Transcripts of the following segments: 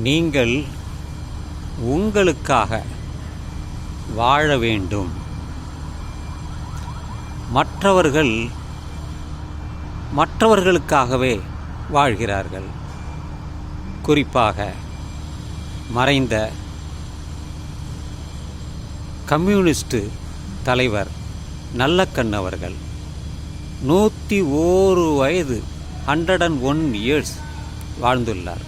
நீங்கள் உங்களுக்காக வாழ வேண்டும். மற்றவர்களுக்காகவே வாழ்கிறார்கள். குறிப்பாக மறைந்த கம்யூனிஸ்ட் தலைவர் நல்லக்கண் அவர்கள் 101 வயது 101 years வாழ்ந்துள்ளார்.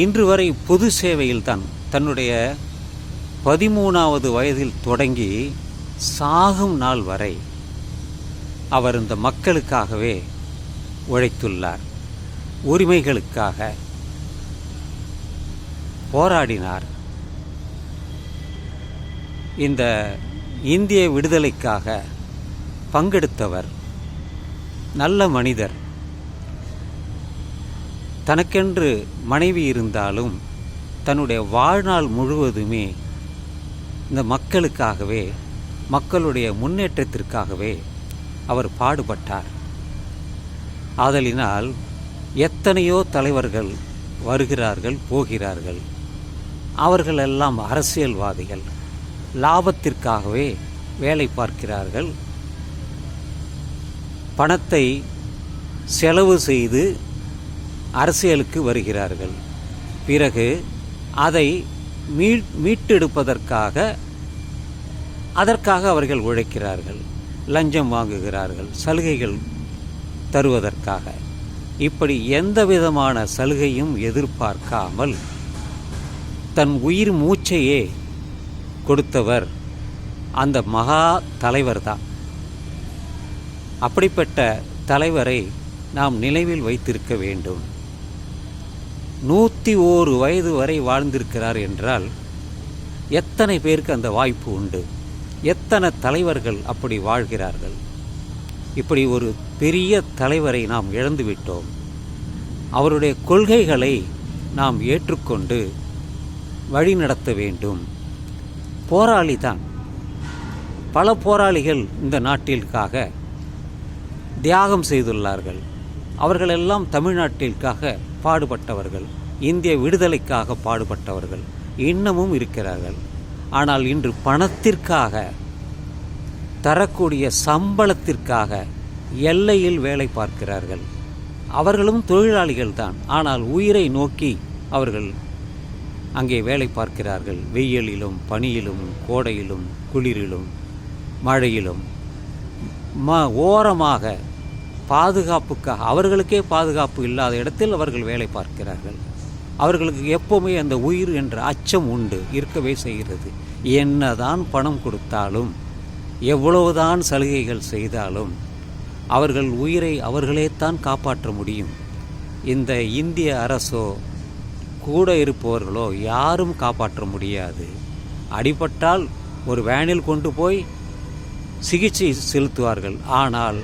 இன்று வரை பொது சேவையில்தான் தன்னுடைய 13வது வயதில் தொடங்கி சாகும் நாள் வரை அவர் இந்த மக்களுக்காகவே உழைத்துள்ளார். உரிமைகளுக்காக போராடினார். இந்த இந்திய விடுதலைக்காக பங்கெடுத்தவர். நல்ல மனிதர். தனக்கென்று மனைவி இருந்தாலும் தன்னுடைய வாழ்நாள் முழுவதுமே இந்த மக்களுக்காகவே, மக்களுடைய முன்னேற்றத்திற்காகவே அவர் பாடுபட்டார். ஆதலினால் எத்தனையோ தலைவர்கள் வருகிறார்கள், போகிறார்கள். அவர்களெல்லாம் அரசியல்வாதிகள். லாபத்திற்காகவே வேலை பார்க்கிறார்கள். பணத்தை செலவு செய்து அரசியலுக்கு வருகிறார்கள். பிறகு அதை மீட்டெடுப்பதற்காக அவர்கள் உழைக்கிறார்கள். லஞ்சம் வாங்குகிறார்கள், சலுகைகள் தருவதற்காக. இப்படி எந்த விதமான சலுகையும் எதிர்பார்க்காமல் தன் உயிர் மூச்சையே கொடுத்தவர் அந்த மகா தலைவர்தான். அப்படிப்பட்ட தலைவரை நாம் நினைவில் வைத்திருக்க வேண்டும். 101 வயது வரை வாழ்ந்திருக்கிறார் என்றால் எத்தனை பேருக்கு அந்த வாய்ப்பு உண்டு? எத்தனை தலைவர்கள் அப்படி வாழ்கிறார்கள்? இப்படி ஒரு பெரிய தலைவரை நாம் இழந்துவிட்டோம். அவருடைய கொள்கைகளை நாம் ஏற்றுக்கொண்டு வழிநடத்த வேண்டும். போராளி தான். பல போராளிகள் இந்த நாட்டிற்காக தியாகம் செய்துள்ளார்கள். அவர்களெல்லாம் தமிழ்நாட்டிற்காக பாடுபட்டவர்கள், இந்திய விடுதலைக்காக பாடுபட்டவர்கள் இன்னமும் இருக்கிறார்கள். ஆனால் இன்று பணத்திற்காக, தரக்கூடிய சம்பளத்திற்காக எல்லையில் வேலை பார்க்கிறார்கள். அவர்களும் தொழிலாளிகள் தான். ஆனால் உயிரை நோக்கி அவர்கள் அங்கே வேலை பார்க்கிறார்கள். வெயிலிலும், பனியிலும், கோடையிலும், குளிரிலும், மழையிலும் ஓரமாக பாதுகாப்புக்காக, அவர்களுக்கே பாதுகாப்பு இல்லாத இடத்தில் அவர்கள் வேலை பார்க்கிறார்கள். அவர்களுக்கு எப்போவுமே அந்த உயிர் என்ற அச்சம் உண்டு, இருக்கவே செய்கிறது. என்னதான் பணம் கொடுத்தாலும், எவ்வளவுதான் சலுகைகள் செய்தாலும் அவர்கள் உயிரை அவர்களே தான் காப்பாற்ற முடியும். இந்த இந்திய அரசோ கூட இருப்பவர்களோ யாரும் காப்பாற்ற முடியாது. அடிபட்டால் ஒரு வேனில் கொண்டு போய் சிகிச்சை செலுத்துவார்கள். ஆனால்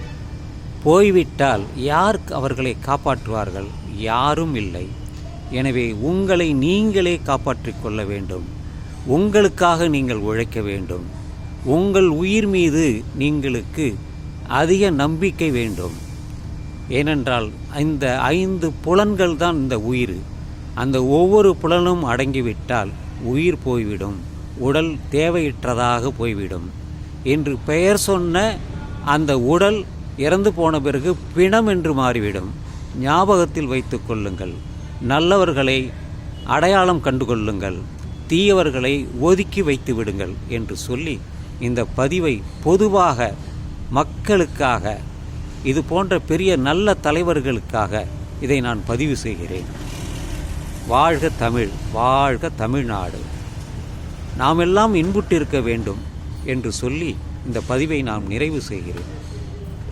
போய்விட்டால் யார் அவர்களை காப்பாற்றுவார்கள்? யாரும் இல்லை. எனவே உங்களை நீங்களே காப்பாற்றிக் கொள்ள வேண்டும். உங்களுக்காக நீங்கள் உழைக்க வேண்டும். உங்கள் உயிர் மீது நீங்களுக்கு அதிக நம்பிக்கை வேண்டும். ஏனென்றால் இந்த 5 புலன்கள் தான் இந்த உயிர். அந்த ஒவ்வொரு புலனும் அடங்கிவிட்டால் உயிர் போய்விடும், உடல் தேவையற்றதாக போய்விடும். என்று பெயர் சொன்ன அந்த உடல் இறந்து போன பிறகு பிணம் என்று மாறிவிடும். ஞாபகத்தில் வைத்து கொள்ளுங்கள். நல்லவர்களை அடையாளம் கண்டுகொள்ளுங்கள், தீயவர்களை ஒதுக்கி வைத்து விடுங்கள் என்று சொல்லி இந்த பதிவை பொதுவாக மக்களுக்காக, இது போன்ற பெரிய நல்ல தலைவர்களுக்காக இதை நான் பதிவு செய்கிறேன். வாழ்க தமிழ், வாழ்க தமிழ்நாடு. நாம் எல்லாம் இன்புற்றிருக்க வேண்டும் என்று சொல்லி இந்த பதிவை நான் நிறைவு செய்கிறேன்.